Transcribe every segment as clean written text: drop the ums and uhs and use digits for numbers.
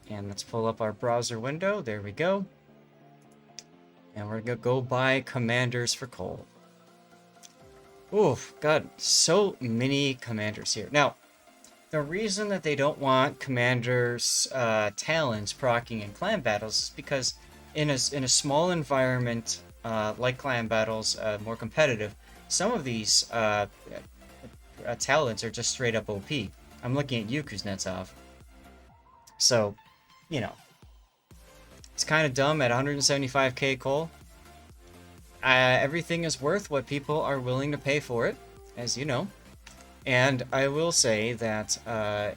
And let's pull up our browser window. There we go. And we're gonna go buy commanders for coal. Oof, got so many commanders here. Now, the reason that they don't want commanders' talents proccing in clan battles is because in a small environment like clan battles, more competitive, some of these talents are just straight up OP. I'm looking at you, Kuznetsov. So, you know, it's kind of dumb at 175k coal. Everything is worth what people are willing to pay for it, as you know. And I will say that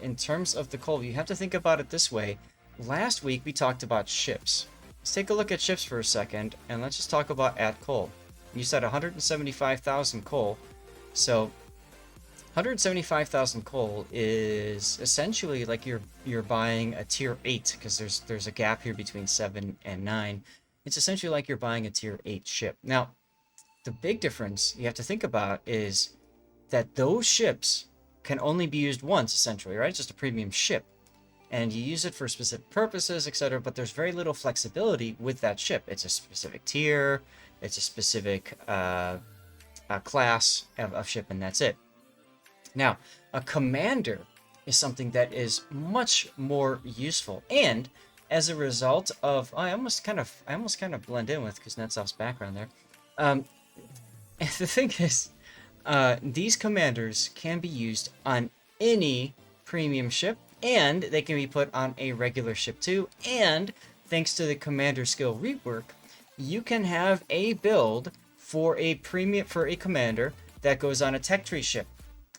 in terms of the coal, you have to think about it this way. Last week we talked about ships. Let's take a look at ships for a second, and let's just talk about at coal. You said 175,000 coal, so 175,000 coal is essentially like you're buying a tier 8, because there's a gap here between 7 and 9. It's essentially like you're buying a tier 8 ship. Now, the big difference you have to think about is that those ships can only be used once, essentially, right? It's just a premium ship. And you use it for specific purposes, etc., but there's very little flexibility with that ship. It's a specific tier, it's a specific class of ship, and that's it. Now, a commander is something that is much more useful, and as a result of, I almost kind of blend in with Kuznetsov's background there. The thing is, these commanders can be used on any premium ship, and they can be put on a regular ship too. And thanks to the commander skill rework, you can have a build for a commander that goes on a tech tree ship,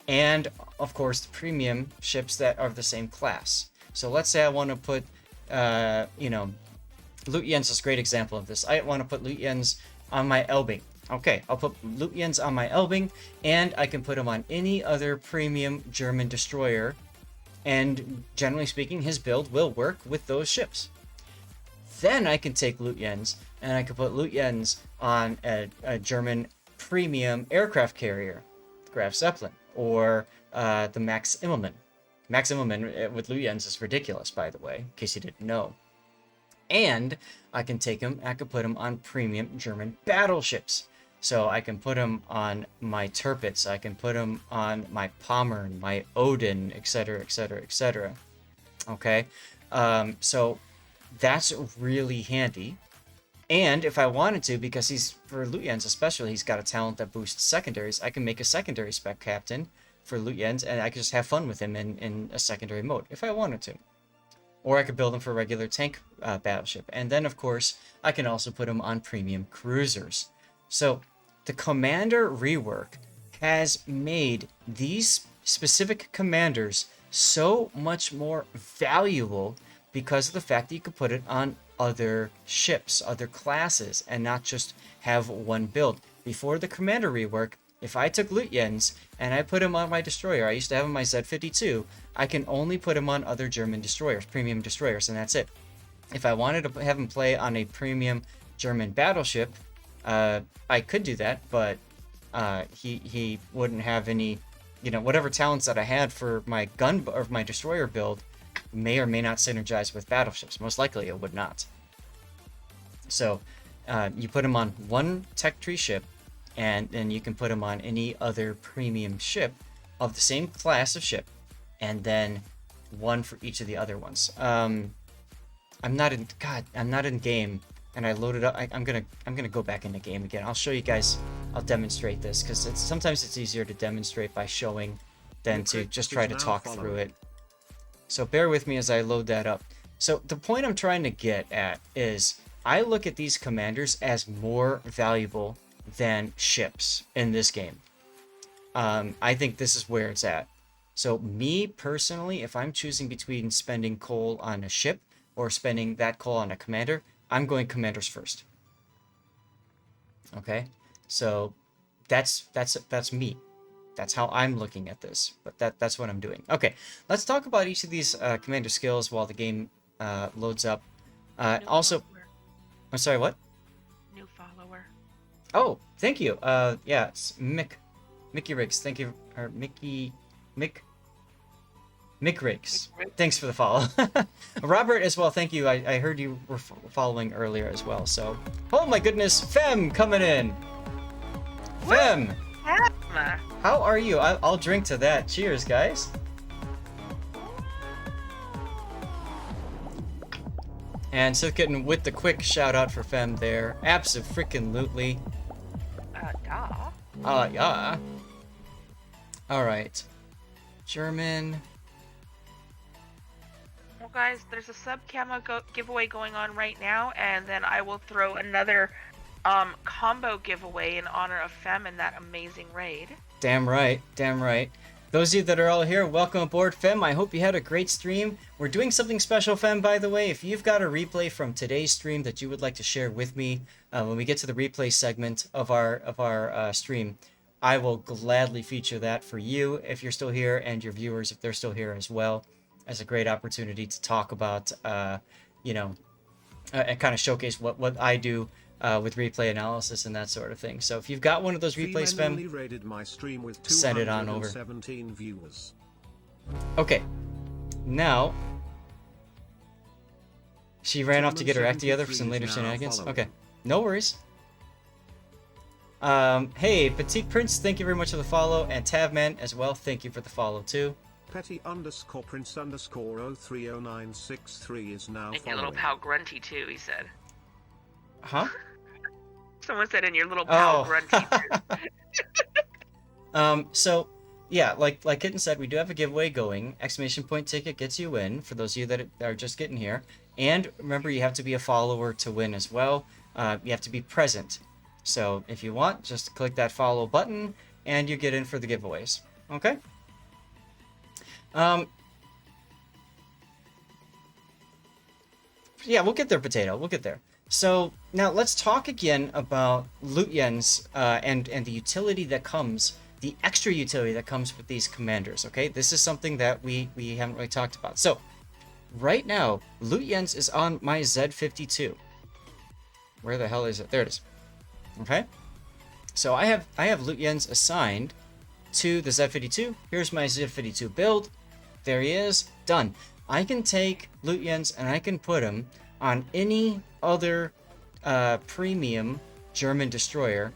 and of course the premium ships that are of the same class. So let's say I want to put, Lutyens is a great example of this. I want to put Lutyens on my Elbing. Okay, I'll put Lutyens on my Elbing, and I can put him on any other premium German destroyer, and generally speaking, his build will work with those ships. Then I can take Lutyens, and I can put Lutyens on a German premium aircraft carrier, Graf Zeppelin, or the Max Immelmann. Max Immelmann with Lutyens is ridiculous, by the way, in case you didn't know. And I can put him on premium German battleships. So I can put him on my Tirpitz, I can put him on my Pommern, my Odin, etc., etc., etc. Okay? So that's really handy. And if I wanted to, because for Lutyens especially, he's got a talent that boosts secondaries, I can make a secondary spec captain for Lutyens, and I can just have fun with him in a secondary mode, if I wanted to. Or I could build him for a regular tank battleship. And then, of course, I can also put him on premium cruisers. So the commander rework has made these specific commanders so much more valuable because of the fact that you could put it on other ships, other classes, and not just have one build. Before the commander rework, if I took Lutyens and I put him on my destroyer, I used to have him on my Z52, I can only put him on other German destroyers, premium destroyers, and that's it. If I wanted to have him play on a premium German battleship, I could do that, but he wouldn't have any, whatever talents that I had for my gun or my destroyer build may or may not synergize with battleships. Most likely it would not. So you put him on one tech tree ship, and then you can put him on any other premium ship of the same class of ship, and then one for each of the other ones. I'm not in game, and I loaded up. I'm gonna go back into game again. I'll show you guys. I'll demonstrate this because sometimes it's easier to demonstrate by showing than to just try to talk through it. So bear with me as I load that up. So the point I'm trying to get at is I look at these commanders as more valuable than ships in this game. I think this is where it's at. So me personally, if I'm choosing between spending coal on a ship or spending that coal on a commander, I'm going commanders first. Okay, so that's me. That's how I'm looking at this, but that's what I'm doing. Okay, let's talk about each of these commander skills while the game loads up. Also, I'm sorry, what? New follower. Oh, thank you. Yeah, it's Mickey Riggs. Thank you, or Mick. Mick thanks for the follow. Robert as well, thank you. I heard you were following earlier as well, so. Oh my goodness, Fem coming in. Fem, how are you? I'll drink to that. Cheers, guys. And so getting with the quick shout out for Fem there. Abso-freaking-lutely. Yeah. Alright. German. Well, guys, there's a sub camo giveaway going on right now, and then I will throw another combo giveaway in honor of Fem and that amazing raid. Damn right. Those of you that are all here, welcome aboard, Fem. I hope you had a great stream. We're doing something special, Fem, by the way. If you've got a replay from today's stream that you would like to share with me when we get to the replay segment of our stream, I will gladly feature that for you if you're still here, and your viewers if they're still here as well, as a great opportunity to talk about, and kind of showcase what I do with replay analysis and that sort of thing. So if you've got one of those replays, Fem, send it on over. Viewers. Okay, now she ran off to get her act together for some later shenanigans. Okay, no worries. Hey, Petite Prince, thank you very much for the follow, and Tavman as well, thank you for the follow too. Petty_Prince_030963 is now And your little pal Grunty too, he said. Huh? Someone said in your little pal Grunty too. So yeah, like Kitten said, we do have a giveaway going. Exclamation point ticket gets you in for those of you that are just getting here. And remember, you have to be a follower to win as well. You have to be present. So if you want, just click that follow button and you get in for the giveaways. Okay? Yeah, we'll get there, Potato. We'll get there. So now let's talk again about loot yens and the utility that comes, the extra utility that comes with these commanders. Okay, this is something that we haven't really talked about. So right now, loot yens is on my Z52. Where the hell is it? There it is. Okay, so I have loot yens assigned to the Z52. Here's my Z52 build. There he is. Done. I can take loot yens and I can put them on any other premium German destroyer,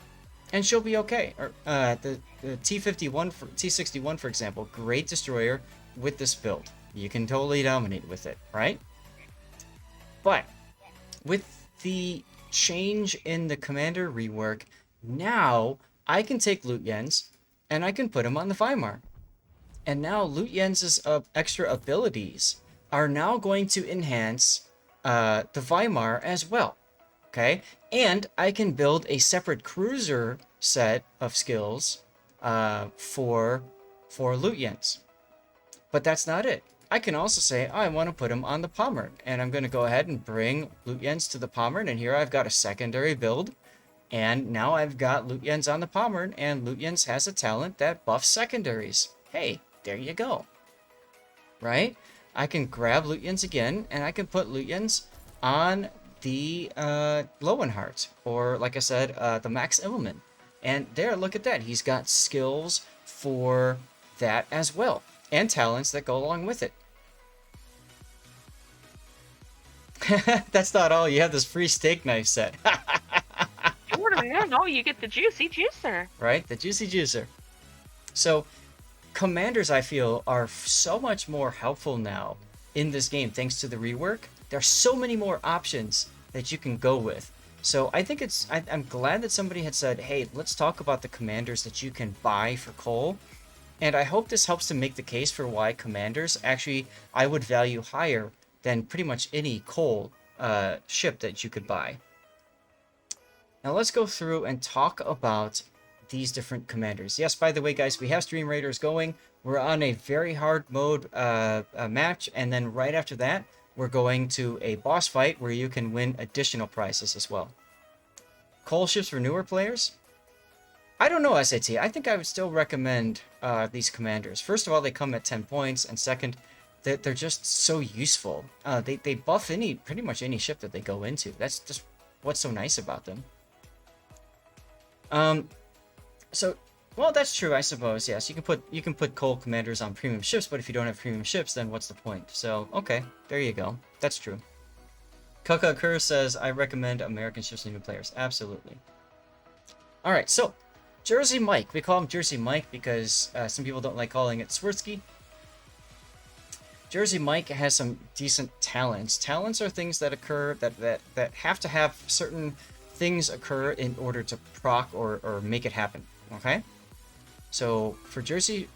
and she'll be okay. Or the T61 for example, great destroyer with this build. You can totally dominate with it, right? But with the change in the commander rework, now I can take loot yens and I can put them on the Weimar. And now loot yens' extra abilities are now going to enhance the Weimar as well. Okay, and I can build a separate cruiser set of skills for loot yens. But that's not it. I can also say, I want to put them on the Pommern, and I'm going to go ahead and bring loot yens to the Pommern, and here I've got a secondary build, and now I've got loot yens on the Pommern, and loot yens has a talent that buffs secondaries. Hey, there you go. Right? I can grab loot yens again, and I can put loot yens on the Lowenhart, or like I said, the Max Immelman. And there, look at that. He's got skills for that as well, and talents that go along with it. That's not all. You have this free steak knife set. No, you get the juicy juicer. Right? The juicy juicer. So, commanders, I feel, are so much more helpful now in this game thanks to the rework. There are so many more options that you can go with. So I think I'm glad that somebody had said, hey, let's talk about the commanders that you can buy for coal. And I hope this helps to make the case for why commanders actually I would value higher than pretty much any coal ship that you could buy. Now let's go through and talk about these different commanders. Yes, by the way, guys, we have Stream Raiders going. We're on a very hard mode match, and then right after that, we're going to a boss fight where you can win additional prizes as well. Coal ships for newer players? I don't know, SAT. I think I would still recommend these commanders. First of all, they come at 10 points, and second, they're just so useful. They buff pretty much any ship that they go into. That's just what's so nice about them. So Well, that's true, I suppose. Yes, you can put coal commanders on premium ships, but if you don't have premium ships, then what's the point? So, okay, there you go. That's true. Kaka Kerr says, I recommend American ships to new players. Absolutely. All right, so Jersey Mike. We call him Jersey Mike because some people don't like calling it Swirsky. Jersey Mike has some decent talents. Talents are things that occur that have to have certain things occur in order to proc or make it happen. Okay. So for Jersey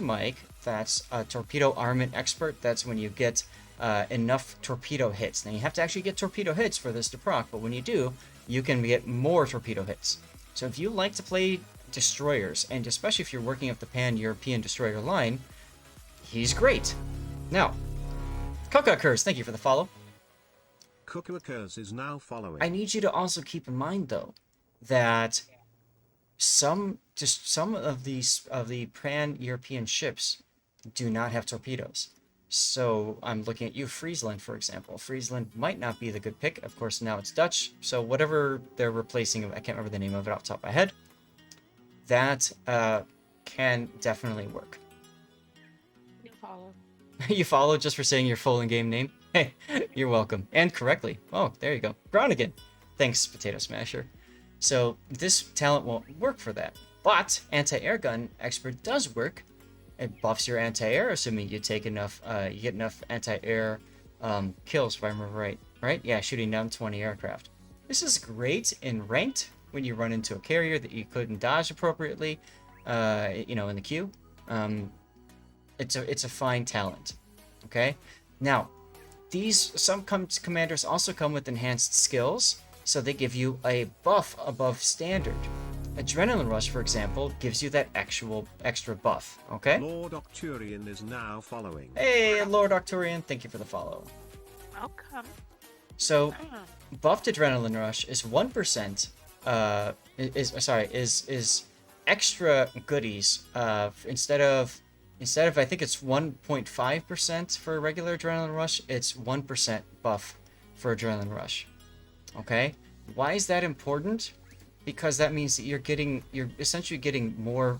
Mike, that's a torpedo armament expert. That's when you get enough torpedo hits. Now you have to actually get torpedo hits for this to proc, but when you do, you can get more torpedo hits. So if you like to play destroyers, and especially if you're working up the Pan-European destroyer line, he's great. Now, Coca-Curse, thank you for the follow. Coca-Curse is now following. I need you to also keep in mind, though, that some of the Pan-European ships do not have torpedoes. So I'm looking at you, Friesland, for example. Friesland might not be the good pick. Of course, now it's Dutch. So whatever they're replacing, I can't remember the name of it off the top of my head. That can definitely work. You follow. You follow just for saying your full in-game name? Hey, you're welcome. And correctly. Oh, there you go. Groningen. Thanks, Potato Smasher. So this talent won't work for that. But anti-air gun expert does work. It buffs your anti-air, assuming you take enough, you get enough anti-air kills, if I remember right. Right? Yeah, shooting down 20 aircraft. This is great in ranked when you run into a carrier that you couldn't dodge appropriately, you know, in the queue. It's a fine talent. Okay. Now, some commanders also come with enhanced skills, so they give you a buff above standard. Adrenaline Rush, for example, gives you that extra buff, okay? Lord Octurian is now following. Hey, Lord Octurian, thank you for the follow. Welcome. So, buffed Adrenaline Rush is 1%, is extra goodies, instead of I think it's 1.5% for regular Adrenaline Rush, it's 1% buff for Adrenaline Rush, okay? Why is that important? Because that means that you're essentially getting more.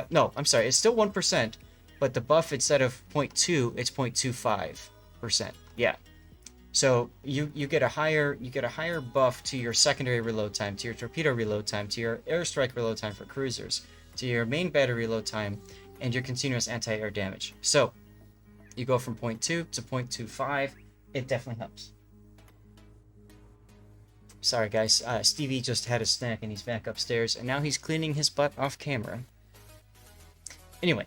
No, I'm sorry, it's still 1%, but the buff, instead of 0.2, it's 0.25%. Yeah. So you get a higher buff to your secondary reload time, to your torpedo reload time, to your airstrike reload time for cruisers, to your main battery reload time, and your continuous anti-air damage. So you go from 0.2 to 0.25. It definitely helps. Sorry, guys. Stevie just had a snack and he's back upstairs, and now he's cleaning his butt off camera. Anyway,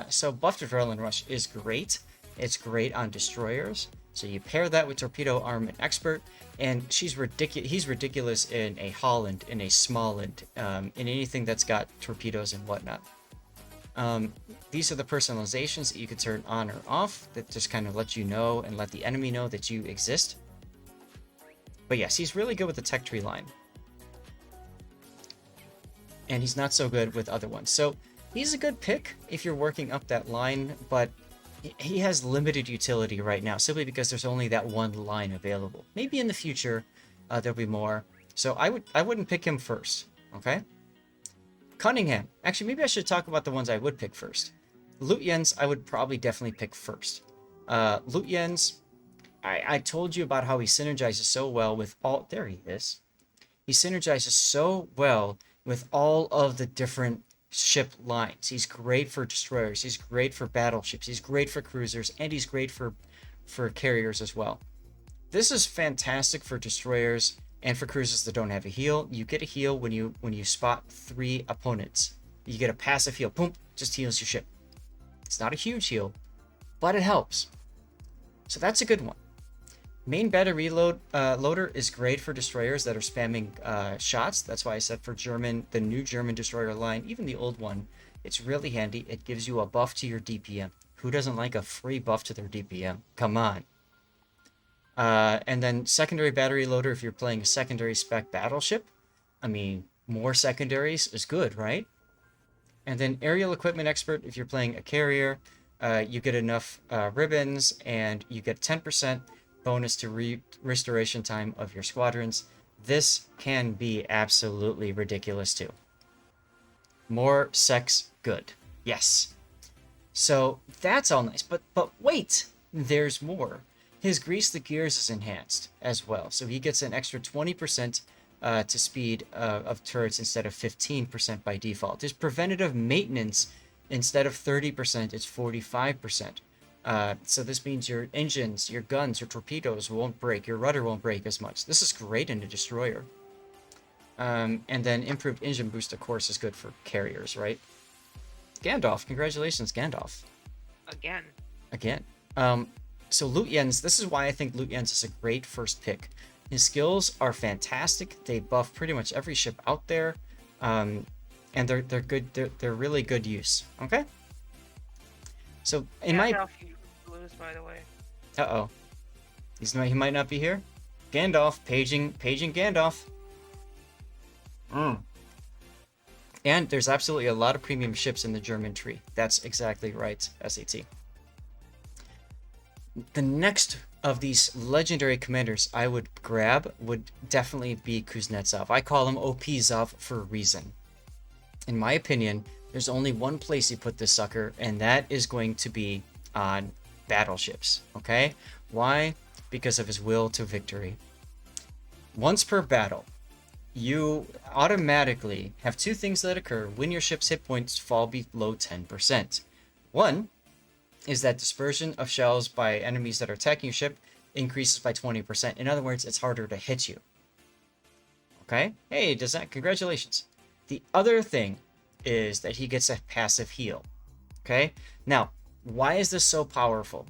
so buffed Adrenaline Rush is great. It's great on destroyers. So you pair that with Torpedo Armament Expert, and he's ridiculous in a Holland, in a Smalland, in anything that's got torpedoes and whatnot. These are the personalizations that you can turn on or off that just kind of let you know and let the enemy know that you exist. But yes, he's really good with the tech tree line. And he's not so good with other ones. So he's a good pick if you're working up that line, but he has limited utility right now, simply because there's only that one line available. Maybe in the future, there'll be more. So I wouldn't pick him first, okay? Cunningham. Actually, maybe I should talk about the ones I would pick first. Lutyens, I would probably definitely pick first. Lutyens, I told you about how he synergizes so well with all... There he is. He synergizes so well with all of the different ship lines. He's great for destroyers. He's great for battleships. He's great for cruisers. And he's great for carriers as well. This is fantastic for destroyers and for cruisers that don't have a heal. You get a heal when you spot 3 opponents. You get a passive heal. Boom. Just heals your ship. It's not a huge heal, but it helps. So that's a good one. Main battery loader is great for destroyers that are spamming shots. That's why I said for the new German destroyer line, even the old one, it's really handy. It gives you a buff to your DPM. Who doesn't like a free buff to their DPM? Come on. And then secondary battery loader if you're playing a secondary spec battleship. I mean, more secondaries is good, right? And then aerial equipment expert if you're playing a carrier. You get enough ribbons and you get 10% bonus to restoration time of your squadrons. This can be absolutely ridiculous too. More sex, good. Yes. So that's all nice, but wait, there's more. His grease the gears is enhanced as well, so he gets an extra 20% to speed of turrets instead of 15% by default. His preventative maintenance, instead of 30%, it's 45%. So this means your engines, your guns, your torpedoes won't break, your rudder won't break as much. This is great in a destroyer. And then improved engine boost, of course, is good for carriers, right? Gandalf, congratulations, Gandalf. Again. So Lutyens, this is why I think Lutyens is a great first pick. His skills are fantastic. They buff pretty much every ship out there, and they're good. They're really good use. Okay. So in my lose, by the way. He might not be here. Gandalf paging Gandalf. And there's absolutely a lot of premium ships in the German tree. That's exactly right, SAT. The next of these legendary commanders I would grab would definitely be Kuznetsov. I call him OP Zav for a reason. In my opinion, there's only one place you put this sucker, and that is going to be on battleships. Okay? Why? Because of his will to victory. Once per battle, you automatically have two things that occur when your ship's hit points fall below 10%. One is that dispersion of shells by enemies that are attacking your ship increases by 20%. In other words, it's harder to hit you. Okay? Hey, does that? Congratulations. The other thing is that he gets a passive heal. Okay? Now, why is this so powerful?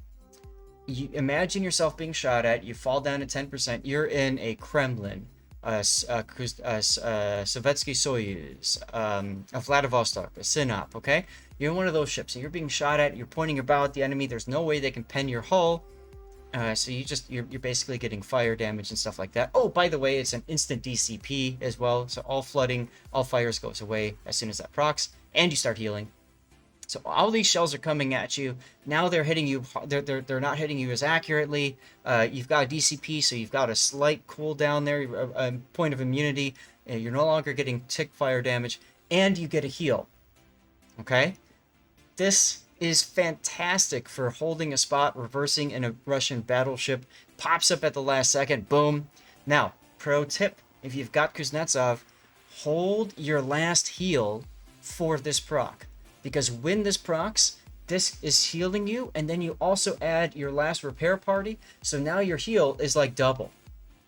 You imagine yourself being shot at, you fall down to 10%, you're in a Kremlin, Sovietsky Soyuz, a Vladivostok, a Sinop, okay? You're in one of those ships, and you're being shot at, you're pointing your bow at the enemy, there's no way they can pen your hull, so you're basically getting fire damage and stuff like that. Oh, by the way, it's an instant DCP as well, so all flooding, all fires goes away as soon as that procs, and you start healing. So all these shells are coming at you. Now they're hitting you. They're not hitting you as accurately. You've got a DCP, so you've got a slight cooldown there, a point of immunity. You're no longer getting tick fire damage, and you get a heal. Okay? This is fantastic for holding a spot, reversing in a Russian battleship. Pops up at the last second. Boom. Now, pro tip. If you've got Kuznetsov, hold your last heal for this proc. Because when this procs, this is healing you, and then you also add your last repair party, so now your heal is like double.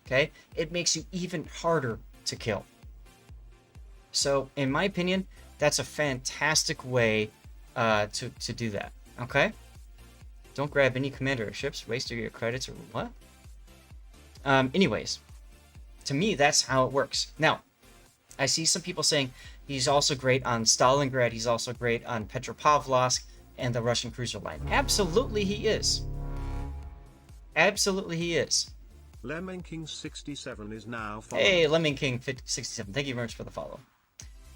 Okay? It makes you even harder to kill. So, in my opinion, that's a fantastic way to do that. Okay? Don't grab any commander ships, waste your credits, or what? Anyways, to me, that's how it works. Now, I see some people saying he's also great on Stalingrad, he's also great on Petropavlovsk and the Russian cruiser line. Absolutely he is. Absolutely he is. Lemming King 67 is now following. Hey, Lemming King 67, thank you very much for the follow.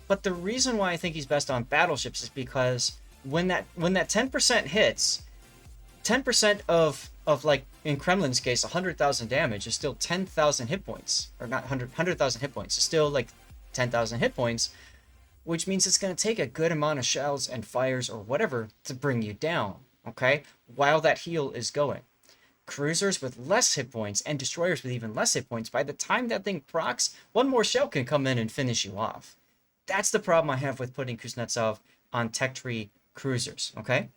But the reason why I think he's best on battleships is because when that 10% hits, 10% of like in Kremlin's case 100,000 damage is still 10,000 hit points, or not 100,000 hit points. It's still like 10,000 hit points, which means it's going to take a good amount of shells and fires or whatever to bring you down, okay, while that heal is going. Cruisers with less hit points and destroyers with even less hit points, by the time that thing procs, one more shell can come in and finish you off. That's the problem I have with putting Kuznetsov on tech tree cruisers, okay?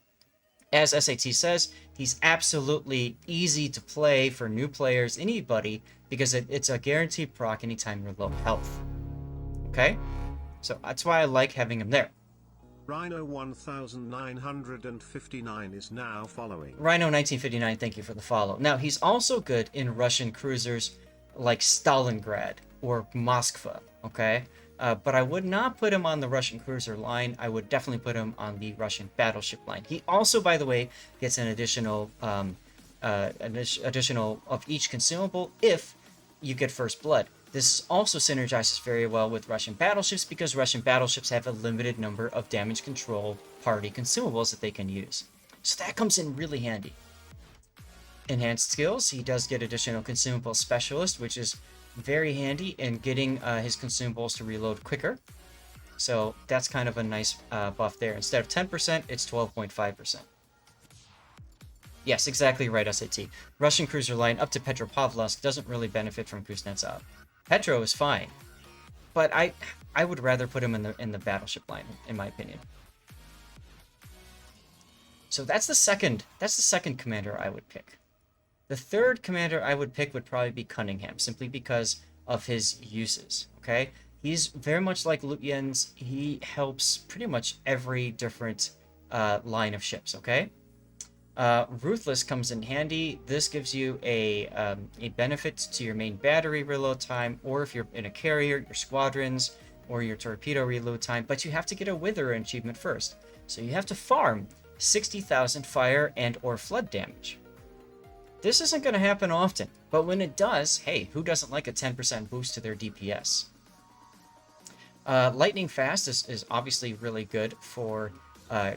As SAT says, he's absolutely easy to play for new players, anybody, because it's a guaranteed proc anytime you're low health. Okay? So that's why I like having him there. Rhino 1959 is now following. Rhino 1959, thank you for the follow. Now, he's also good in Russian cruisers like Stalingrad or Moskva, okay? But I would not put him on the Russian cruiser line. I would definitely put him on the Russian battleship line. He also, by the way, gets an additional of each consumable if you get First Blood. This also synergizes very well with Russian battleships because Russian battleships have a limited number of damage control party consumables that they can use. So that comes in really handy. Enhanced skills, he does get additional consumable specialist, which is very handy in getting his consumables to reload quicker. So that's kind of a nice buff there. Instead of 10%, it's 12.5%. Yes, exactly right, SAT. Russian cruiser line up to Petropavlovsk doesn't really benefit from Kuznetsov. Petro is fine, but I would rather put him in the battleship line, in my opinion. So that's the second commander I would pick. The third commander I would pick would probably be Cunningham, simply because of his uses, okay? He's very much like Lutyens. He helps pretty much every different line of ships, okay? Ruthless comes in handy. This gives you a benefit to your main battery reload time, or if you're in a carrier, your squadrons, or your torpedo reload time, but you have to get a Wither achievement first. So you have to farm 60,000 fire and or flood damage. This isn't going to happen often, but when it does, hey, who doesn't like a 10% boost to their DPS? Lightning fast is obviously really good for a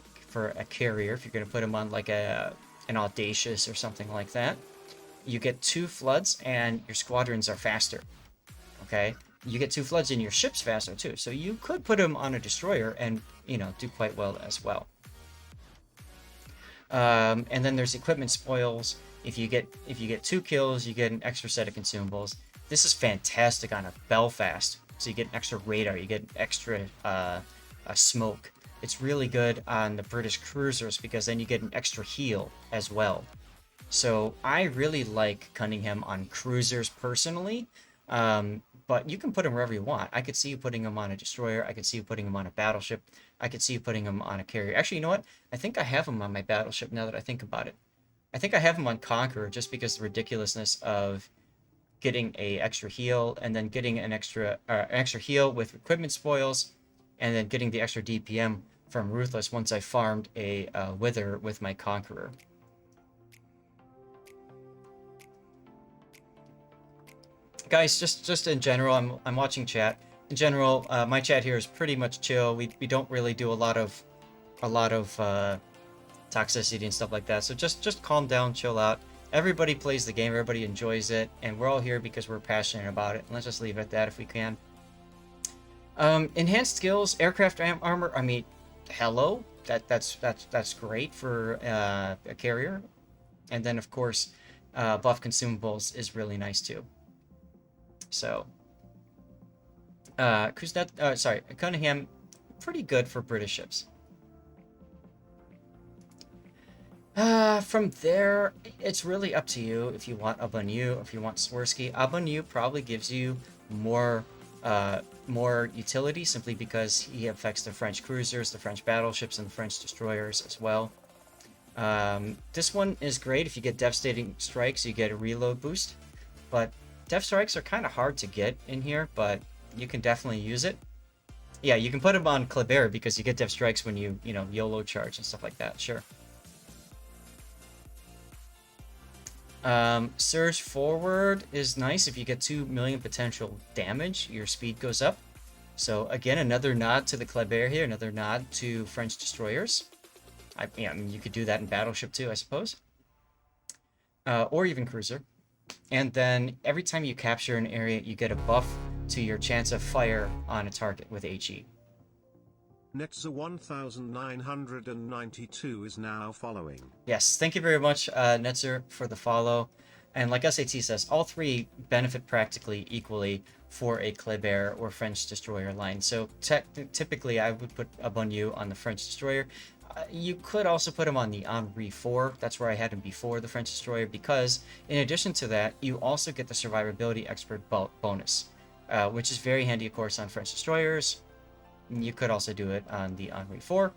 carrier if you're going to put him on like an audacious or something like that. You get 2 floods and your squadrons are faster. Okay, you get 2 floods and your ship's faster too. So you could put him on a destroyer and do quite well as well. And then there's equipment spoils. If you get 2 kills, you get an extra set of consumables. This is fantastic on a Belfast. So you get an extra radar, you get an extra smoke. It's really good on the British cruisers because then you get an extra heal as well. So I really like Cunningham on cruisers personally, but you can put him wherever you want. I could see you putting him on a destroyer. I could see you putting him on a battleship. I could see you putting him on a carrier. Actually, you know what? I think I have him on my battleship now that I think about it. I think I have him on Conqueror just because of the ridiculousness of getting a extra heal and then getting an extra heal with equipment spoils and then getting the extra DPM from Ruthless once I farmed a Wither with my Conqueror. Guys, just in general, I'm watching chat. In general, my chat here is pretty much chill. We don't really do a lot of toxicity and stuff like that. So just calm down, chill out. Everybody plays the game, everybody enjoys it, and we're all here because we're passionate about it. And let's just leave it at that if we can. Enhanced skills, aircraft armor. I mean, hello, that's great for a carrier. And then of course, buff consumables is really nice too. So, Cunningham, pretty good for British ships. From there, it's really up to you if you want Abanu, if you want Swirsky. Abanu probably gives you more utility simply because he affects the French cruisers, the French battleships, and the French destroyers as well. This one is great if you get devastating strikes, you get a reload boost, but death strikes are kind of hard to get in here, but you can definitely use it. Yeah, you can put him on Kleber because you get death strikes when you YOLO charge and stuff like that, sure. Surge forward is nice if you get 2 million potential damage, your speed goes up. So again, another nod to the Kleber here, another nod to French destroyers. I mean, you could do that in battleship too, I suppose. Or even cruiser. And then every time you capture an area, you get a buff to your chance of fire on a target with HE. Netzer 1992 is now following. Yes, thank you very much, Netzer, for the follow. And like SAT says, all 3 benefit practically equally for a Kleber or French destroyer line. So typically, I would put Abonu on the French destroyer. You could also put him on the Henri 4. That's where I had him before the French destroyer, because in addition to that, you also get the survivability expert bonus, which is very handy, of course, on French destroyers. You could also do it on the Henri 4.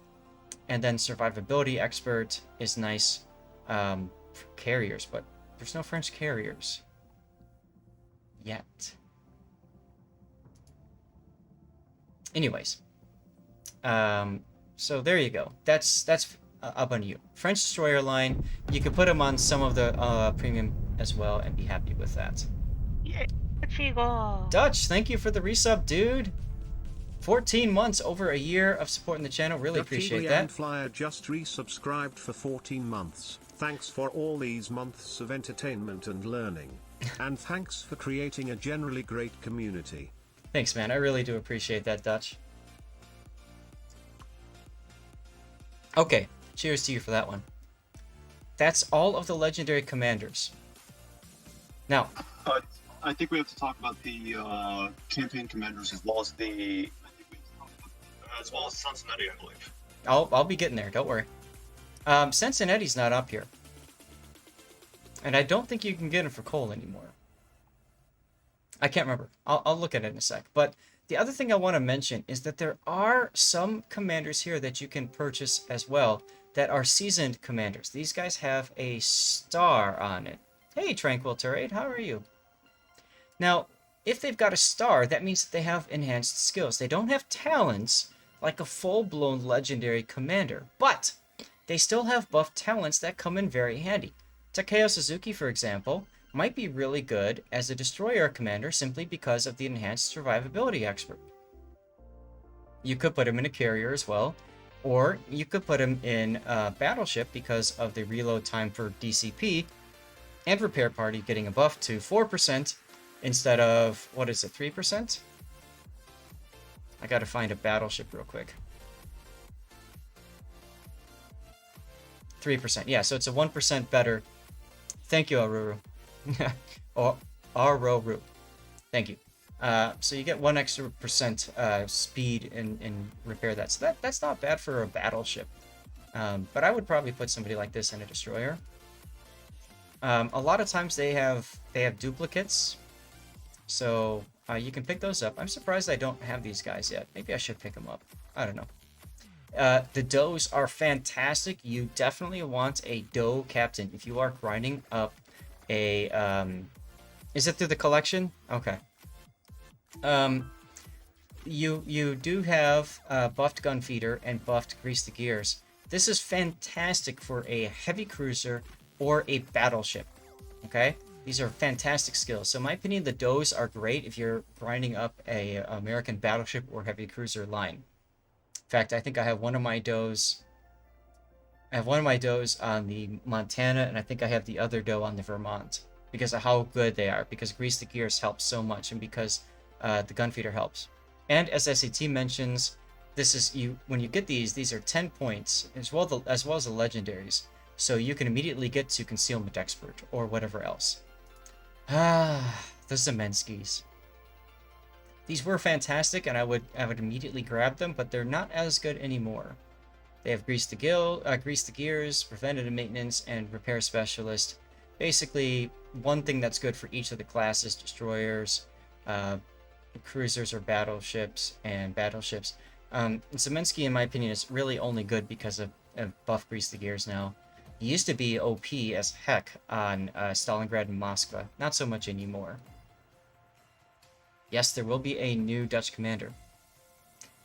And then survivability expert is nice for carriers, but there's no French carriers yet. Anyways, so there you go. That's up on you. French destroyer line. You could put them on some of the premium as well and be happy with that. Yeah, Chigo. Dutch, thank you for the resub, dude. 14 months, over a year of supporting the channel. Really appreciate that. Flyer just resubscribed for 14 months. Thanks for all these months of entertainment and learning. And thanks for creating a generally great community. Thanks, man. I really do appreciate that, Dutch. Okay, cheers to you for that one. That's all of the legendary commanders. Now, I think we have to talk about the campaign commanders as well as Cincinnati, I believe. I'll be getting there. Don't worry. Cincinnati's not up here, and I don't think you can get him for coal anymore. I can't remember. I'll look at it in a sec. But the other thing I want to mention is that there are some commanders here that you can purchase as well that are seasoned commanders. These guys have a star on it. Hey, Tranquil Turret, how are you? Now, if they've got a star, that means that they have enhanced skills. They don't have talents like a full-blown legendary commander, but they still have buff talents that come in very handy. Takeo Suzuki, for example, might be really good as a destroyer commander simply because of the enhanced survivability expert. You could put him in a carrier as well, or you could put him in a battleship because of the reload time for DCP and repair party getting a buff to 4% instead of, what is it, 3%? I gotta find a battleship real quick. 3%, yeah, so it's a 1% better. Thank you, Aruru. Or Aruru. Thank you. So you get 1 extra percent speed and repair that. So that's not bad for a battleship. But I would probably put somebody like this in a destroyer. A lot of times they have duplicates, so you can pick those up. I'm surprised I don't have these guys yet. Maybe I should pick them up. I don't know. The does are fantastic. You definitely want a doe captain if you are grinding up a is it through the collection? Okay. You do have buffed gunfeeder and buffed grease the gears. This is fantastic for a heavy cruiser or a battleship. Okay, these are fantastic skills. So in my opinion, the does are great if you're grinding up a American battleship or heavy cruiser line. In fact, I think I have one of my does. I have one of my does on the Montana, and I think I have the other doe on the Vermont because of how good they are. Because grease the gears helps so much, and because the gunfeeder helps. And as SAT mentions, this is when you get these are 10 points as well as the legendaries. So you can immediately get to concealment expert or whatever else. Ah, the Zemenskis. These were fantastic, and I would immediately grab them, but they're not as good anymore. They have grease the gears, preventative maintenance, and repair specialist. Basically, one thing that's good for each of the classes: destroyers, cruisers or battleships, and battleships. Zemensky, in my opinion, is really only good because of buff grease the gears now. He used to be OP as heck on Stalingrad and Moscow. Not so much anymore. Yes, there will be a new Dutch commander.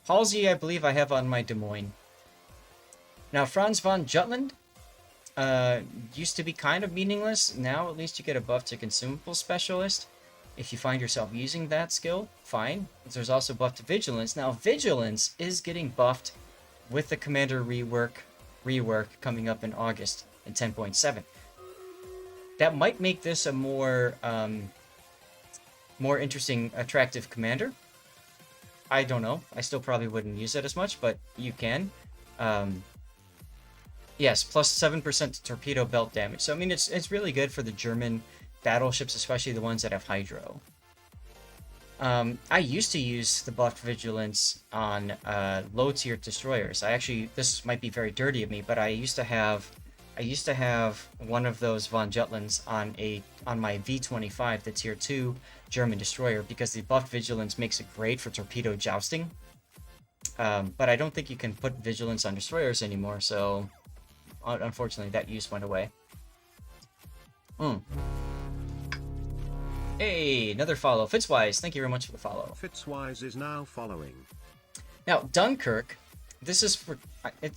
Halsey, I believe I have on my Des Moines. Now, Franz von Jutland used to be kind of meaningless. Now, at least you get a buff to consumable specialist. If you find yourself using that skill, fine. There's also buff to vigilance. Now, vigilance is getting buffed with the commander rework coming up in August in 10.7. That might make this a more interesting, attractive commander. I don't know. I still probably wouldn't use it as much, but you can. Yes, plus 7% to torpedo belt damage. So, I mean, it's really good for the German battleships, especially the ones that have hydro. I used to use the buffed vigilance on low-tier destroyers. This might be very dirty of me, but I used to have one of those von Jutlands on my V25, the tier 2 German destroyer, because the buffed vigilance makes it great for torpedo jousting. But I don't think you can put vigilance on destroyers anymore, so unfortunately that use went away. Hey, another follow. Fitzwise, thank you very much for the follow. Fitzwise is now following. Now, Dunkirk, this is for...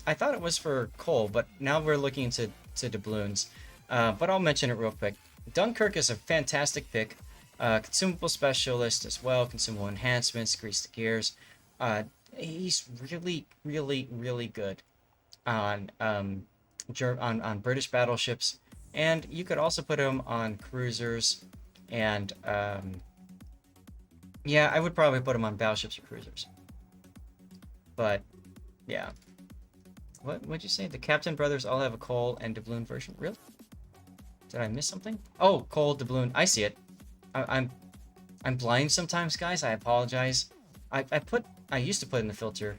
I thought it was for coal, but now we're looking into doubloons. But I'll mention it real quick. Dunkirk is a fantastic pick. Consumable specialist as well, consumable enhancements, grease the gears. He's really, really, really good on British battleships. And you could also put him on cruisers. And, yeah, I would probably put him on battleships or cruisers. But, yeah. What'd you say? The Captain brothers all have a coal and doubloon version. Really? Did I miss something? Oh, coal doubloon. I see it. I'm blind sometimes, guys. I apologize. I used to put in the filter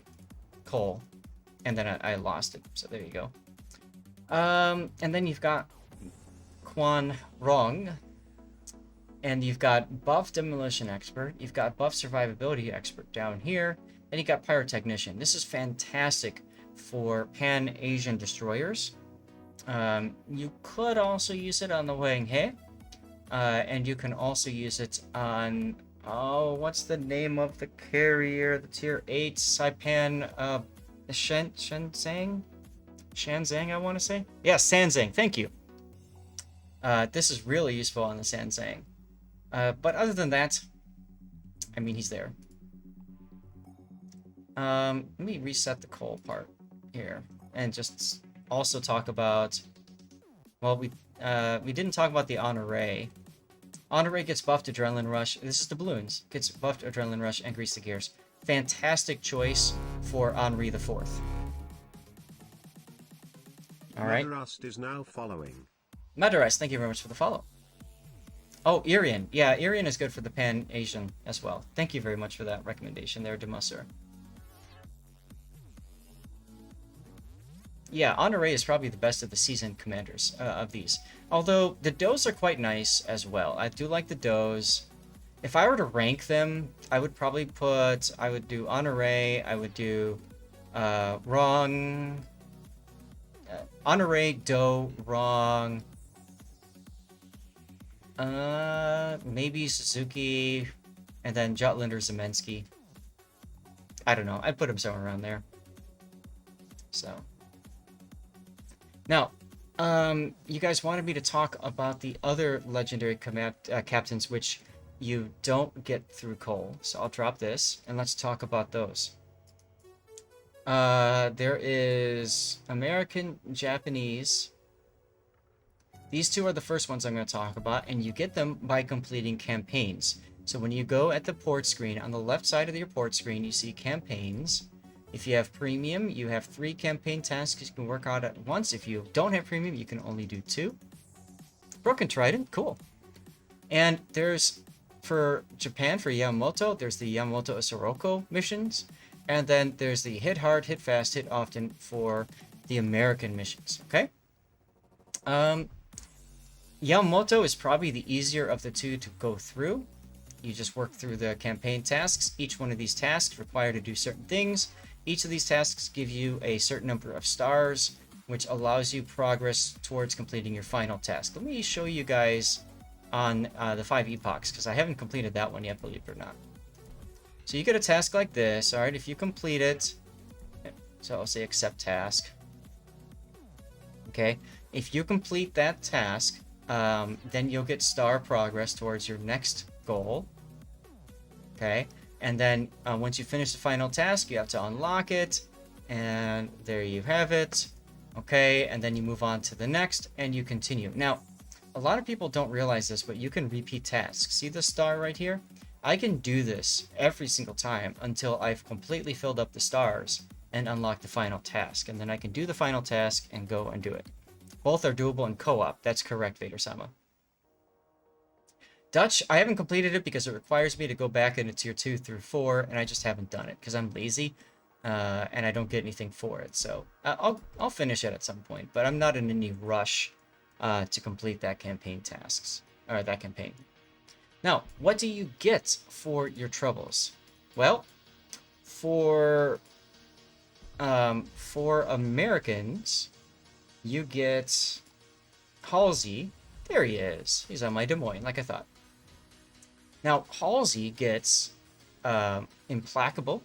coal, and then I lost it. So there you go. And then you've got Quan Rong, and you've got buff demolition expert. You've got buff survivability expert down here, and you got pyrotechnician. This is fantastic for Pan-Asian destroyers. You could also use it on the Wang He, and you can also use it on, oh, what's the name of the carrier? The tier 8 Saipan, Shenzang, I want to say. Yeah, Sanzang. Thank you. This is really useful on the Sanzang. But other than that, I mean, he's there. Let me reset the coal part here and just also talk about, well, we didn't talk about the Honore. Honore gets buffed Adrenaline Rush. This is the balloons. Gets buffed Adrenaline Rush and Grease the Gears. Fantastic choice for Henri IV. Alright. Medarust is now following. Medarust, thank you very much for the follow. Oh, Irian. Yeah, Irian is good for the Pan-Asian as well. Thank you very much for that recommendation there, Demusser. Yeah, Honore is probably the best of the seasoned commanders of these. Although, the does are quite nice as well. I do like the does. If I were to rank them, I would probably put... I would do Honore, I would do Wrong... Honore, Do, Wrong... maybe Suzuki, and then Jutlander, Zemensky. I don't know. I'd put him somewhere around there. So... Now, you guys wanted me to talk about the other legendary captains which you don't get through coal. So I'll drop this, and let's talk about those. There is American, Japanese. These two are the first ones I'm going to talk about, and you get them by completing campaigns. So when you go at the port screen, on the left side of your port screen, you see campaigns. If you have premium, you have 3 campaign tasks you can work out at once. If you don't have premium, you can only do 2. Broken Trident, cool. And there's, for Japan, for Yamamoto, there's the Yamamoto Isoroko missions. And then there's the hit hard, hit fast, hit often for the American missions, okay? Yamamoto is probably the easier of the two to go through. You just work through the campaign tasks. Each one of these tasks require to do certain things. Each of these tasks give you a certain number of stars, which allows you progress towards completing your final task. Let me show you guys on the 5 epochs, because I haven't completed that one yet, believe it or not. So you get a task like this, alright, if you complete it, so I'll say accept task. Okay, if you complete that task, then you'll get star progress towards your next goal. Okay, and then once you finish the final task, you have to unlock it, and there you have it. Okay, and then you move on to the next, and you continue. Now, a lot of people don't realize this, but you can repeat tasks. See the star right here? I can do this every single time until I've completely filled up the stars and unlocked the final task. And then I can do the final task and go and do it. Both are doable in co-op. That's correct, Vader-sama. Dutch, I haven't completed it because it requires me to go back into tier 2 through 4, and I just haven't done it because I'm lazy, and I don't get anything for it. So I'll finish it at some point, but I'm not in any rush to complete that campaign tasks, or that campaign. Now, what do you get for your troubles? Well, for Americans, you get Halsey. There he is. He's on my Des Moines, like I thought. Now, Halsey gets Implacable.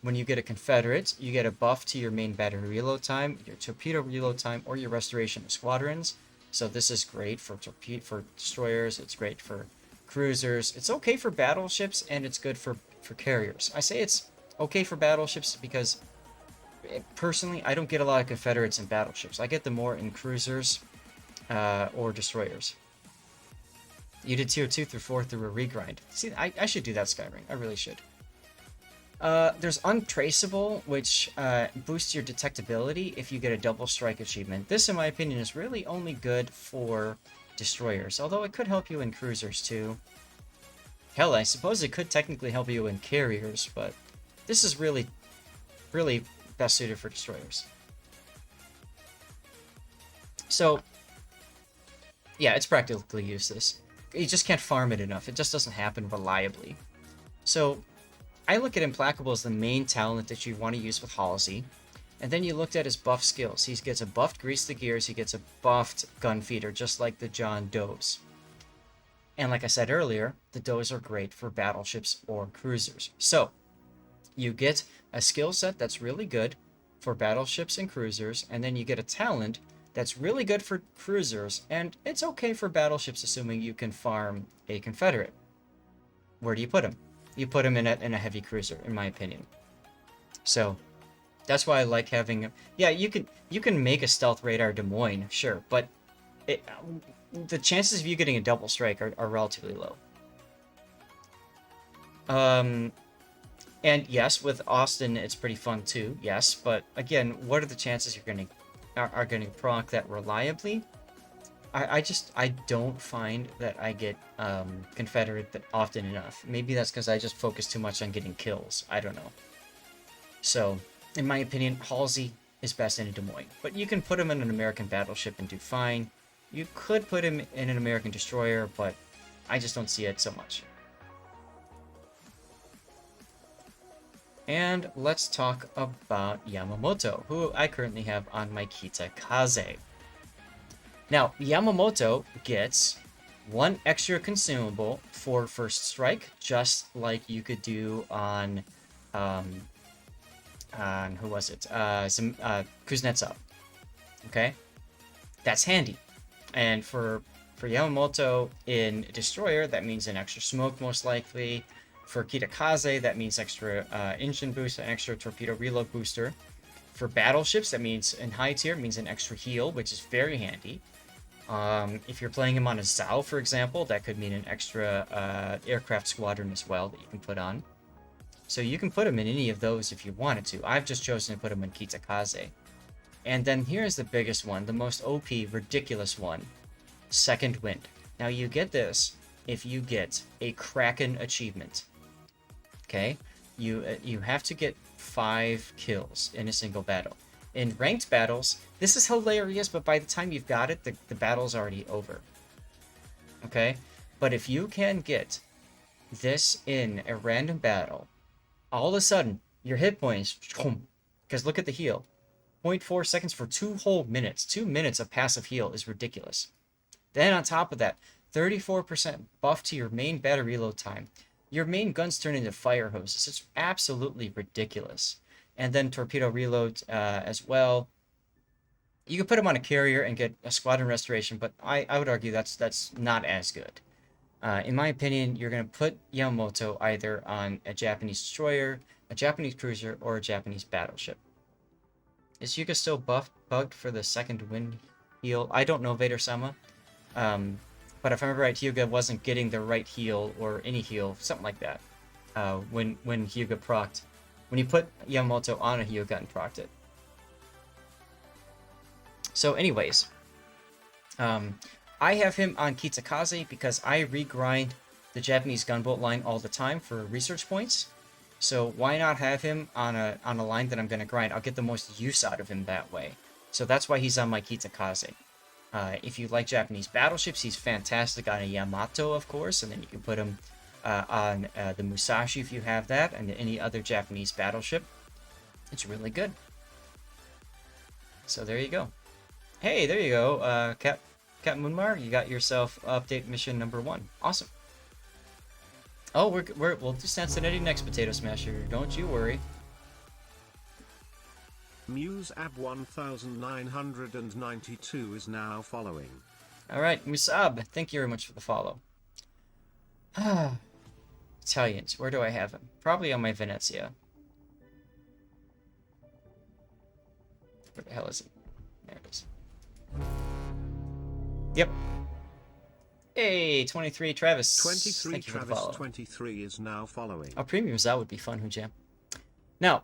When you get a Confederate, you get a buff to your main battery reload time, your torpedo reload time, or your restoration of squadrons. So this is great for destroyers. It's great for cruisers. It's okay for battleships, and it's good for carriers. I say it's okay for battleships because, personally, I don't get a lot of Confederates in battleships. I get them more in cruisers or destroyers. You did tier 2 through 4 through a regrind. See, I should do that, Skyring. I really should. There's Untraceable, which boosts your detectability if you get a double strike achievement. This, in my opinion, is really only good for destroyers, although it could help you in cruisers too. Hell, I suppose it could technically help you in carriers, but this is really, really best suited for destroyers. So, yeah, it's practically useless. You just can't farm it enough. It just doesn't happen reliably. So, I look at Implacable as the main talent that you want to use with Halsey. And then you looked at his buff skills. He gets a buffed Grease the Gears, he gets a buffed Gun Feeder, just like the John Does. And like I said earlier, the Does are great for battleships or cruisers. So, you get a skill set that's really good for battleships and cruisers, and then you get a talent that's really good for cruisers, and it's okay for battleships, assuming you can farm a Confederate. Where do you put him? You put him in a heavy cruiser, in my opinion. So that's why I like having. Yeah, you can make a stealth radar Des Moines, sure, but the chances of you getting a double strike are relatively low. And yes, with Austin, it's pretty fun too. Yes, but again, what are the chances you're gonna proc that reliably? I don't find that I get Confederate that often enough. Maybe that's because I just focus too much on getting kills. I don't know. So, in my opinion, Halsey is best in a Des Moines. But you can put him in an American battleship and do fine. You could put him in an American destroyer, but I just don't see it so much. And let's talk about Yamamoto, who I currently have on my Kitakaze. Now, Yamamoto gets one extra consumable for first strike, just like you could do on who was it? Kuznetsov. Okay, that's handy. And for Yamamoto in Destroyer, that means an extra smoke most likely. For Kitakaze, that means extra engine boost, an extra torpedo reload booster. For battleships, that means in high tier, it means an extra heal, which is very handy. If you're playing him on a Zao, for example, that could mean an extra aircraft squadron as well that you can put on. So you can put him in any of those if you wanted to. I've just chosen to put him in Kitakaze. And then here's the biggest one, the most OP, ridiculous one. Second Wind. Now you get this if you get a Kraken achievement. Okay? You have to get 5 kills in a single battle. In ranked battles, this is hilarious, but by the time you've got it, the battle's already over. Okay? But if you can get this in a random battle, all of a sudden, your hit points, because look at the heal. 0.4 seconds for 2 whole minutes. 2 minutes of passive heal is ridiculous. Then on top of that, 34% buff to your main battery reload time. Your main guns turn into fire hoses. It's absolutely ridiculous. And then torpedo reload as well. You could put him on a carrier and get a squadron restoration, but I would argue that's not as good. In my opinion, you're going to put Yamamoto either on a Japanese destroyer, a Japanese cruiser, or a Japanese battleship. Is Yuka still bugged for the second wind heal? I don't know, Vader-sama. But if I remember right, Hyuga wasn't getting the right heal or any heal, something like that. When Hyuga procced, when you put Yamamoto on a Hyuga and procced it. So, anyways, I have him on Kitakaze because I regrind the Japanese gunboat line all the time for research points. So why not have him on a line that I'm going to grind? I'll get the most use out of him that way. So that's why he's on my Kitakaze. If you like Japanese battleships, he's fantastic on a Yamato, of course, and then you can put him on the Musashi if you have that, and any other Japanese battleship. It's really good. So there you go. Hey, there you go, Cap Moonmar. You got yourself update mission number 1. Awesome. Oh, we'll do Cincinnati next, Potato Smasher. Don't you worry. Muse Ab 1992 is now following. Alright, Musab, thank you very much for the follow. Italians, where do I have him? Probably on my Venezia. Where the hell is it? There it is. Yep. Hey, 23 Travis. 23 thank you for the Travis follow. 23 is now following. Oh, premiums, that would be fun, Hujam. Now,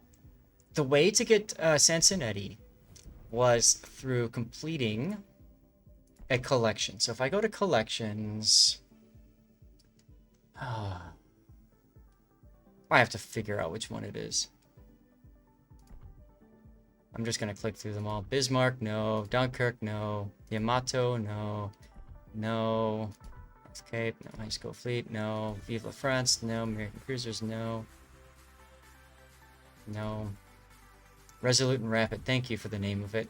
the way to get Sansonetti was through completing a collection. So if I go to collections, I have to figure out which one it is. I'm just going to click through them all. Bismarck, no. Dunkirk, no. Yamato, no. No. Cape, no. High School Fleet, no. Vive la France, no. American Cruisers, no. No. Resolute and Rapid, thank you for the name of it.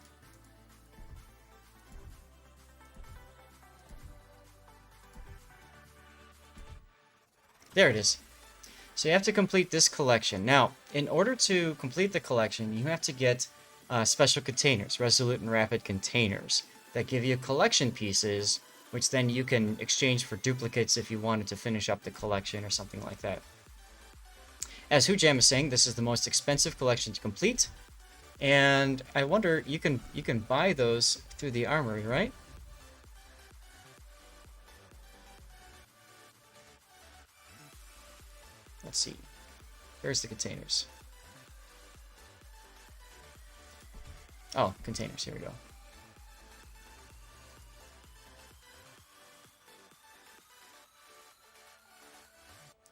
There it is. So you have to complete this collection. Now, in order to complete the collection, you have to get special containers, Resolute and Rapid containers, that give you collection pieces, which then you can exchange for duplicates if you wanted to finish up the collection or something like that. As Hujam is saying, this is the most expensive collection to complete, and I wonder, you can buy those through the armory, right? Let's see. There's the containers. Oh, containers. Here we go.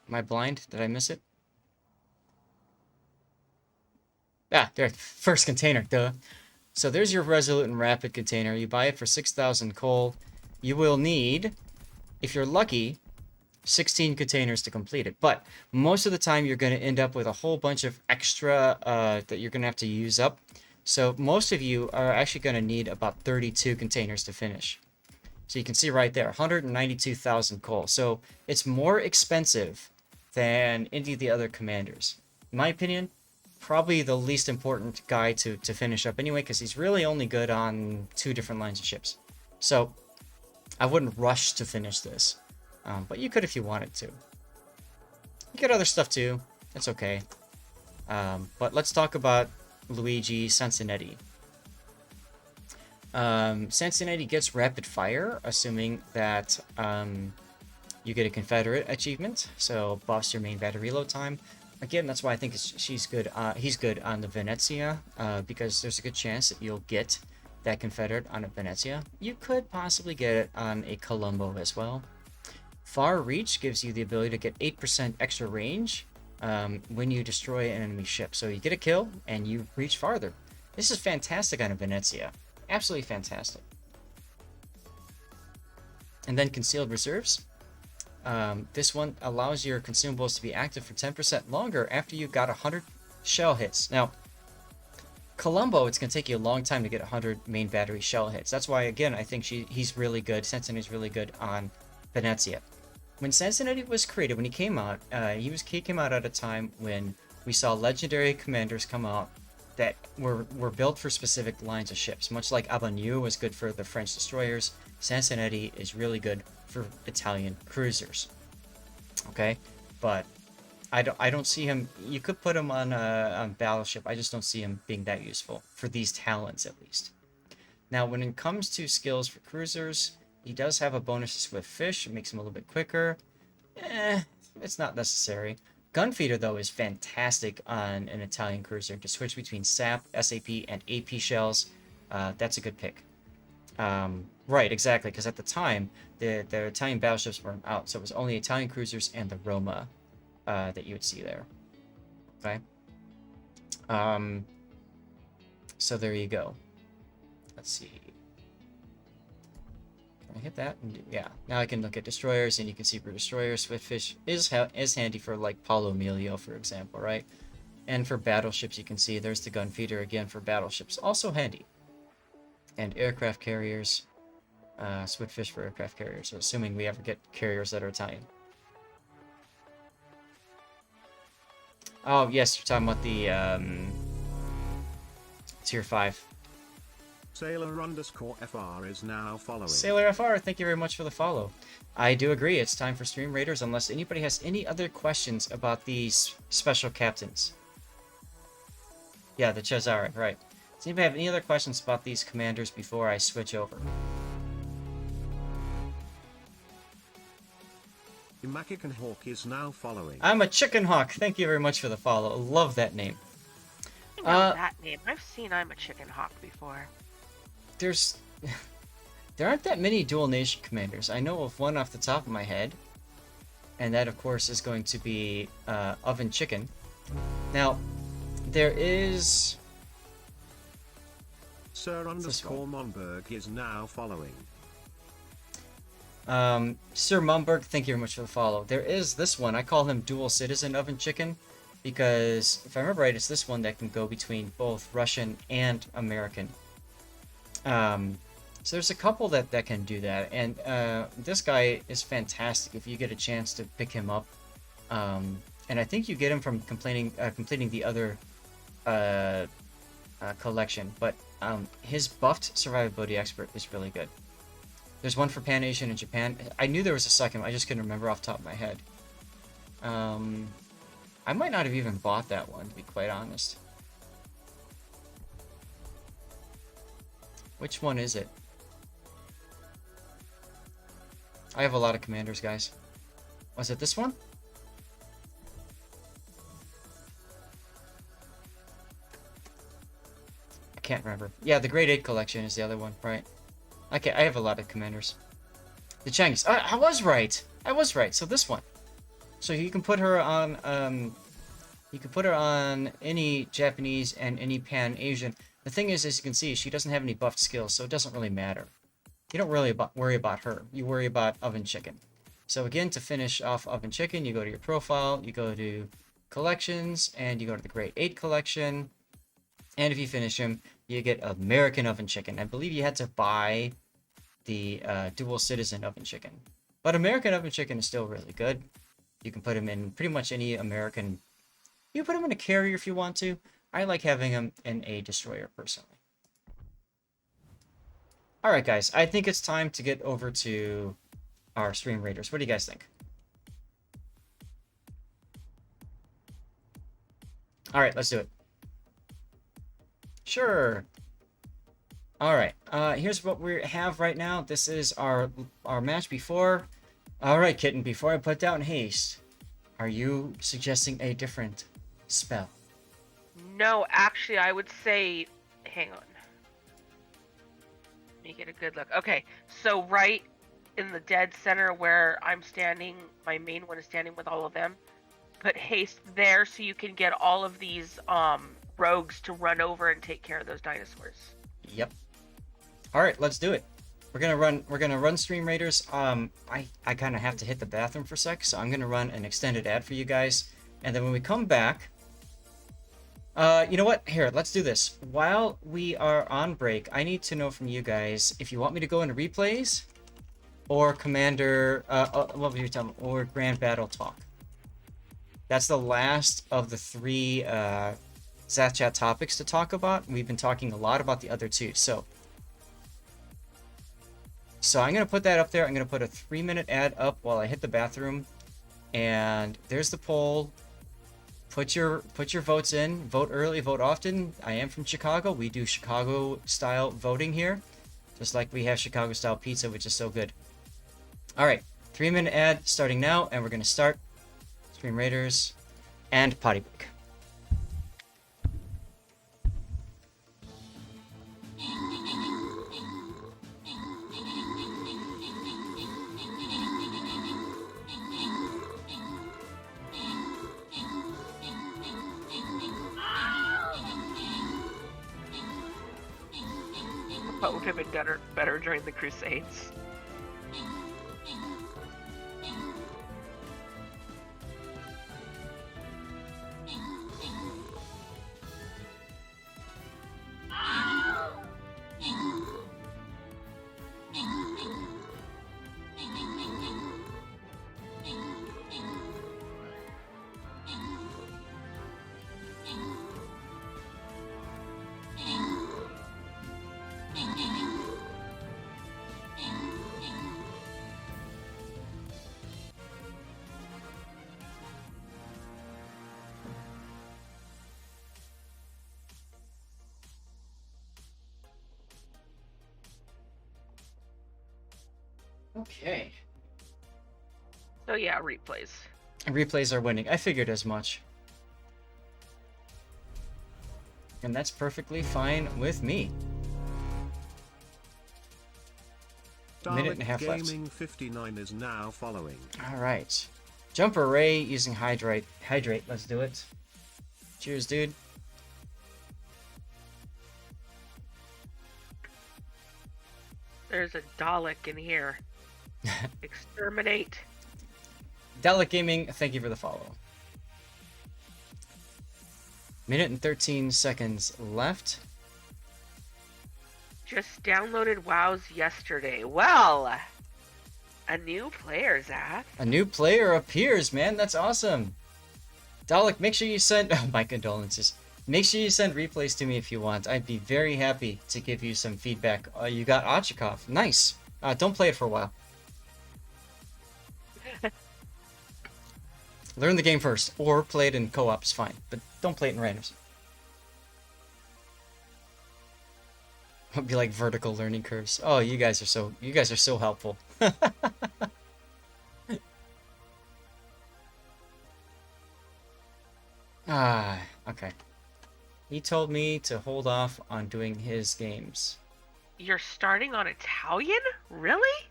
Am I blind? Did I miss it? Ah, there. First container. Duh. So there's your Resolute and Rapid container. You buy it for 6,000 coal. You will need, if you're lucky, 16 containers to complete it. But most of the time, you're going to end up with a whole bunch of extra that you're going to have to use up. So most of you are actually going to need about 32 containers to finish. So you can see right there, 192,000 coal. So it's more expensive than any of the other commanders. In my opinion, probably the least important guy to finish up anyway, because he's really only good on 2 different lines of ships. So I wouldn't rush to finish this. But you could if you wanted to. You get other stuff too. It's okay. But let's talk about Luigi Sansonetti. Sansonetti gets rapid fire, assuming that you get a Confederate achievement, so buffs your main battery reload time. Again, that's why I think he's good on the Venezia, because there's a good chance that you'll get that Confederate on a Venezia. You could possibly get it on a Colombo as well. Far Reach gives you the ability to get 8% extra range when you destroy an enemy ship. So you get a kill, and you reach farther. This is fantastic on a Venezia. Absolutely fantastic. And then Concealed Reserves. This one allows your consumables to be active for 10% longer after you got 100 shell hits. Now, Colombo, it's going to take you a long time to get 100 main battery shell hits. That's why, again, I think he's really good. Sansonetti is really good on Venezia. When Sansonetti was created, when he came out, he came out at a time when we saw legendary commanders come out that were built for specific lines of ships. Much like Abanu was good for the French destroyers, Sansonetti is really good for Italian cruisers. Okay, but I don't see him. You could put him on a battleship. I just don't see him being that useful for these talents, at least. Now, when it comes to skills for cruisers, he does have a bonus to Swift Fish. It makes him a little bit quicker. It's not necessary. Gunfeeder, though, is fantastic on an Italian cruiser. To switch between SAP, SAP, and AP shells, that's a good pick. Right, exactly, because at the time, the Italian battleships weren't out, so it was only Italian cruisers and the Roma that you would see there. Okay? So there you go. Let's see. I hit that, and yeah. Now I can look at destroyers, and you can see for destroyers, Swiftfish is handy for like Paulo Emilio, for example, right? And for battleships, you can see there's the gun feeder again for battleships, also handy. And aircraft carriers, Swiftfish for aircraft carriers, so assuming we ever get carriers that are Italian. Oh yes, you're talking about the Tier 5. Sailor_FR is now following. Sailor FR, thank you very much for the follow. I do agree, it's time for Stream Raiders, unless anybody has any other questions about these special captains. Yeah, the Cesare, right. Does anybody have any other questions about these commanders before I switch over? Imakikan Hawk is now following. I'm a Chicken Hawk, thank you very much for the follow. Love that name. know that name. I've seen I'm a Chicken Hawk before. There's... there aren't that many dual nation commanders. I know of one off the top of my head. And that, of course, is going to be Oven Chicken. Now, there is... Sir underscore Monberg is now following. Sir Mumberg, thank you very much for the follow. There is this one. I call him Dual Citizen Oven Chicken because, if I remember right, it's this one that can go between both Russian and American. So there's a couple that can do that, and this guy is fantastic if you get a chance to pick him up. And I think you get him from completing the other collection, but his buffed survivability expert is really good. There's one for Pan Asian and Japan. I knew there was a second, I just couldn't remember off the top of my head. I might not have even bought that one, to be quite honest. Which one is it? I have a lot of commanders, guys. Was it this one? I can't remember. Yeah, the Grade 8 collection is the other one, right? Okay, I have a lot of commanders. The Chinese. I was right! I was right. So this one. So you can put her on, you can put her on any Japanese and any Pan-Asian. The thing is, as you can see, she doesn't have any buffed skills, so it doesn't really matter. You don't really worry about her. You worry about Oven Chicken. So again, to finish off Oven Chicken, you go to your profile, you go to collections, and you go to the Grade 8 collection. And if you finish him, you get American Oven Chicken. I believe you had to buy the Dual Citizen Oven Chicken. But American Oven Chicken is still really good. You can put him in pretty much any American... You can put him in a carrier if you want to. I like having him in a destroyer, personally. Alright guys, I think it's time to get over to our stream raiders. What do you guys think? Alright, let's do it. Sure. Alright, here's what we have right now. This is our match before. Alright, Kitten, before I put down haste, are you suggesting a different spell? No, actually, I would say... Hang on. Let me get a good look. Okay, so right in the dead center where I'm standing, my main one is standing with all of them, put haste there so you can get all of these rogues to run over and take care of those dinosaurs. Yep. Alright, let's do it. We're gonna run Stream Raiders. I kinda have to hit the bathroom for a sec, so I'm gonna run an extended ad for you guys. And then when we come back, you know what? Here, let's do this. While we are on break, I need to know from you guys if you want me to go into replays or Commander, what were you telling me? Or Grand Battle Talk. That's the last of the 3 Zath Chat topics to talk about. We've been talking a lot about the other 2, so I'm going to put that up there. I'm going to put a 3-minute ad up while I hit the bathroom. And there's the poll. Put your votes in. Vote early, vote often. I am from Chicago. We do Chicago-style voting here. Just like we have Chicago-style pizza, which is so good. Alright, 3-minute ad starting now, and we're going to start Stream Raiders and Potty Break. What would have been better during the Crusades? Okay. So yeah, replays. Replays are winning. I figured as much. And that's perfectly fine with me. Minute and a half left. Gaming 59 is now following. All right. Jumper Ray using Hydrate. Hydrate, let's do it. Cheers, dude. There's a Dalek in here. Exterminate. Dalek Gaming, thank you for the follow. Minute and 13 seconds left. Just downloaded WoWs yesterday. Well, a new player, Zath. A new player appears, man. That's awesome. Dalek, make sure you send... Oh, my condolences. Make sure you send replays to me if you want. I'd be very happy to give you some feedback. You got Ochikov. Nice. Don't play it for a while. Learn the game first, or play it in co-op is fine, but don't play it in randoms. It'll be like vertical learning curves. Oh, you guys are so helpful. Okay. He told me to hold off on doing his games. You're starting on Italian? Really?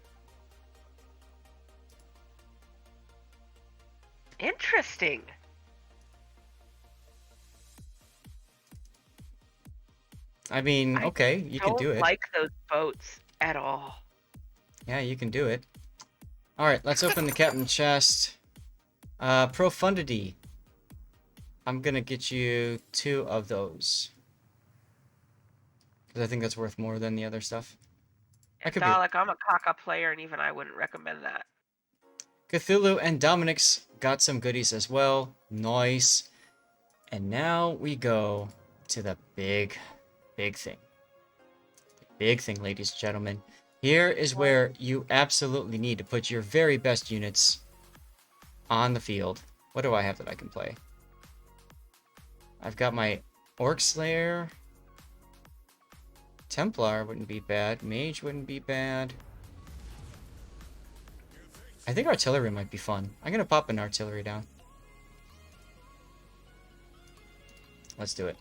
Interesting. I mean, okay, you can do it. I don't like those boats at all. Yeah, you can do it. Alright, let's open the captain chest. Profundity. I'm gonna get you 2 of those. Because I think that's worth more than the other stuff. Dalek, I'm a Kaka player, and even I wouldn't recommend that. Cthulhu and Dominic's got some goodies as well. Nice. And now we go to the big thing. The big thing, ladies and gentlemen. Here is where you absolutely need to put your very best units on the field. What do I have that I can play? I've got my Orc Slayer. Templar wouldn't be bad. Mage wouldn't be bad. I think artillery might be fun. I'm gonna pop an artillery down. Let's do it.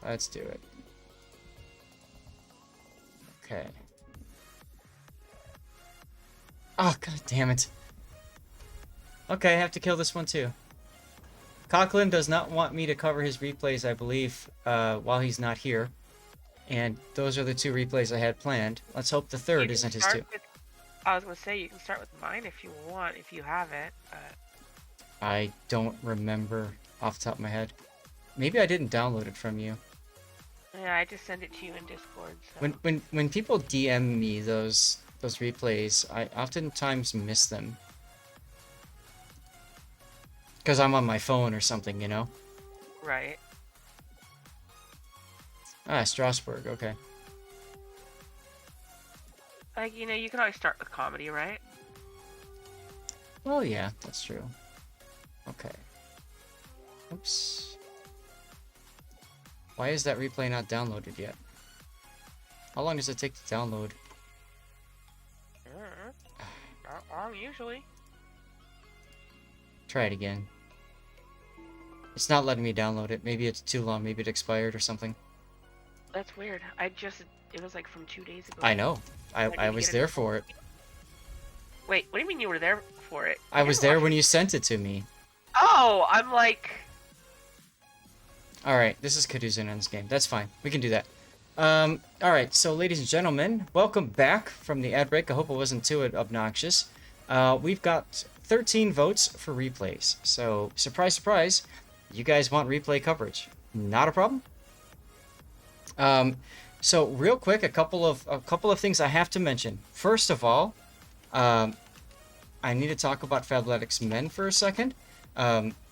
Let's do it. Okay. Oh, god damn it. Okay, I have to kill this one too. Coughlin does not want me to cover his replays, I believe, while he's not here. And those are the 2 replays I had planned. Let's hope the third isn't his 2. I was going to say, you can start with mine if you want, if you have it. But... I don't remember off the top of my head. Maybe I didn't download it from you. Yeah, I just sent it to you in Discord. So. When people DM me those replays, I oftentimes miss them. Because I'm on my phone or something, you know? Right. Ah, Strasbourg, okay. Like, you know, you can always start with comedy, right? Well, yeah, that's true. Okay. Oops. Why is that replay not downloaded yet? How long does it take to download? Not long, usually. Try it again. It's not letting me download it. Maybe it's too long. Maybe it expired or something. That's weird. It was like from 2 days ago. I know. I was there for it. Wait, what do you mean you were there for it? I was there when you sent it to me. Oh, I'm like... Alright, this is Kaduzunen's game. That's fine. We can do that. Alright, so ladies and gentlemen, welcome back from the ad break. I hope it wasn't too obnoxious. We've got 13 votes for replays. So, surprise, surprise, you guys want replay coverage. Not a problem. So real quick, a couple of things I have to mention. First of all, I need to talk about Fabletics Men for a second.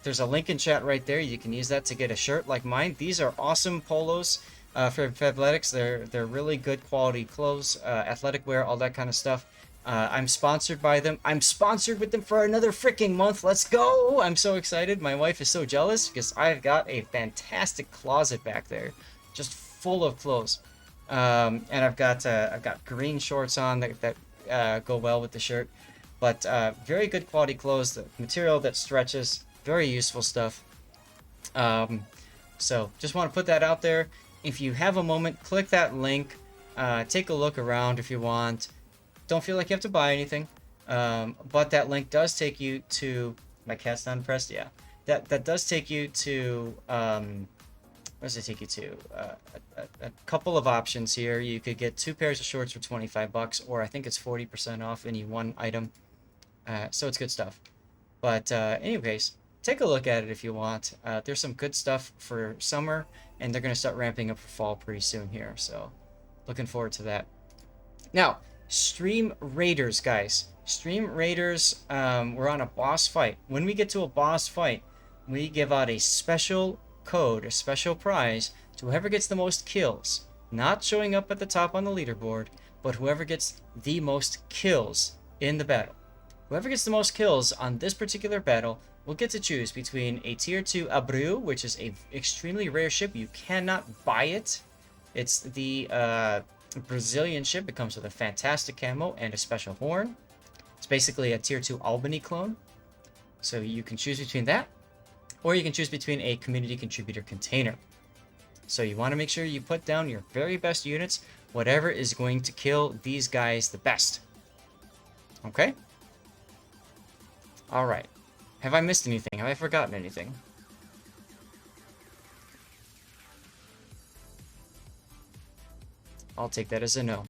There's a link in chat right there. You can use that to get a shirt like mine. These are awesome polos for Fabletics. They're really good quality clothes, athletic wear, all that kind of stuff. I'm sponsored by them. I'm sponsored with them for another freaking month. Let's go! I'm so excited. My wife is so jealous because I've got a fantastic closet back there, just full of clothes. And I've got green shorts on that go well with the shirt. But very good quality clothes. The material that stretches, Very useful stuff. So just want to put that out there. If you have a moment, click that link. Take a look around if you want. Don't feel like you have to buy anything. But that link does take you to... My cat's not impressed? Yeah. That does take you to... what does it take you to? A couple of options here. You could get 2 pairs of shorts for 25 bucks, or I think it's 40% off any one item. So it's good stuff. But anyways, take a look at it if you want. There's some good stuff for summer, and they're going to start ramping up for fall pretty soon here. So looking forward to that. Now, Stream Raiders, guys. Stream Raiders, we're on a boss fight. When we get to a boss fight, we give out a special code, a special prize to whoever gets the most kills. Not showing up at the top on the leaderboard, but whoever gets the most kills in the battle. Whoever gets the most kills on this particular battle will get to choose between a tier 2 Abreu, which is a extremely rare ship. You cannot buy it. It's the Brazilian ship. It comes with a fantastic camo and a special horn. It's basically a tier 2 Albany clone. So you can choose between that, or you can choose between a community contributor container. So you want to make sure you put down your very best units, whatever is going to kill these guys the best. Okay? Alright. Have I missed anything? Have I forgotten anything? I'll take that as a no.